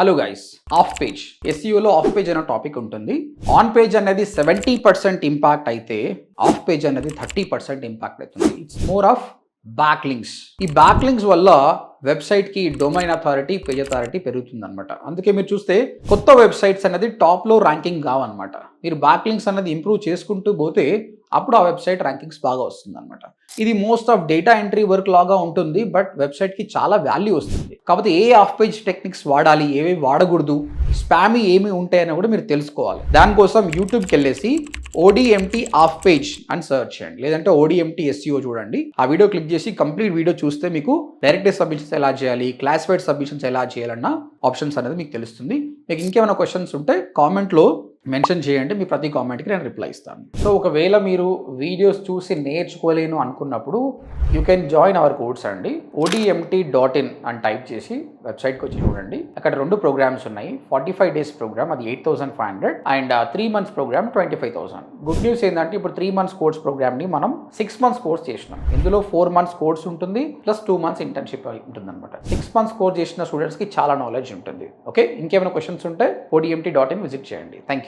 Hello guys, off page ఎస్ఈఓలో off page అనే topic ఉంటుంది. ఆన్ పేజ్ అనేది 70% ఇంపాక్ట్ అయితే ఆఫ్ పేజ్ అనేది 30% ఇంపాక్ట్ అవుతుంది. It's more of back links. ఈ బ్యాక్ లింక్స్ వల్ల వెబ్సైట్కి డొమైన్ అథారిటీ, పేజ్ అథారిటీ పెరుగుతుంది అనమాట. అందుకే మీరు చూస్తే కొత్త వెబ్సైట్స్ అనేది టాప్లో ర్యాంకింగ్ కావన్నమాట. మీరు బ్యాక్ లింక్స్ అనేది ఇంప్రూవ్ చేసుకుంటూ పోతే అప్పుడు ఆ వెబ్సైట్ ర్యాంకింగ్స్ బాగా వస్తుంది అనమాట. ఇది most of data entry work లాగా ఉంటుంది, బట్ వెబ్సైట్కి చాలా వాల్యూ వస్తుంది. కాకపోతే ఏ ఆఫ్ పేజ్ టెక్నిక్స్ వాడాలి, ఏవి వాడకూడదు, స్పామీ ఏమి ఉంటాయని కూడా మీరు తెలుసుకోవాలి. దానికోసం యూట్యూబ్కి వెళ్ళేసి ODMT ఆఫ్ పేజ్ అని సర్చ్ చేయండి, లేదంటే ODMT SEO చూడండి. ఆ వీడియో క్లిక్ చేసి కంప్లీట్ వీడియో చూస్తే మీకు డైరెక్ట్ సబ్మిషన్స్ ఎలా చేయాలి, క్లాసిఫైడ్ సబ్మిషన్స్ ఎలా చేయాలన్న ఆప్షన్స్ అనేది మీకు తెలుస్తుంది. మీకు ఇంకేమైనా క్వశ్చన్స్ ఉంటే కామెంట్లో మెన్షన్ చేయండి, మీ ప్రతి కామెంట్కి నేను రిప్లై ఇస్తాను. సో ఒకవేళ మీరు వీడియోస్ చూసి నేర్చుకోలేను అనుకున్నప్పుడు you can join hour course అండి. ODMT.in అని టైప్ చేసి వెబ్సైట్కి వచ్చి చూడండి. అక్కడ 2 ప్రోగ్రామ్స్ ఉన్నాయి. 45 days ప్రోగ్రామ్, అది 8,500, and 3 months programme 25,000. Good news ఏంటంటే ఇప్పుడు 3 months కోర్స్ ప్రోగ్రామ్ని మనం 6 months కోర్స్ చేసినాం. ఇందులో 4 months కోర్స్ ఉంటుంది, ప్లస్ 2 months ఇంటర్న్షిప్ ఉంటుంది అనమాట. 6 months కోర్స్ చేసిన స్టూడెంట్స్కి చాలా నాలెడ్జ్ ఉంటుంది. ఓకే, ఇంకేమైనా క్వశ్చన్స్ ఉంటే ODMT.in విజిట్ చేయండి. Thank you.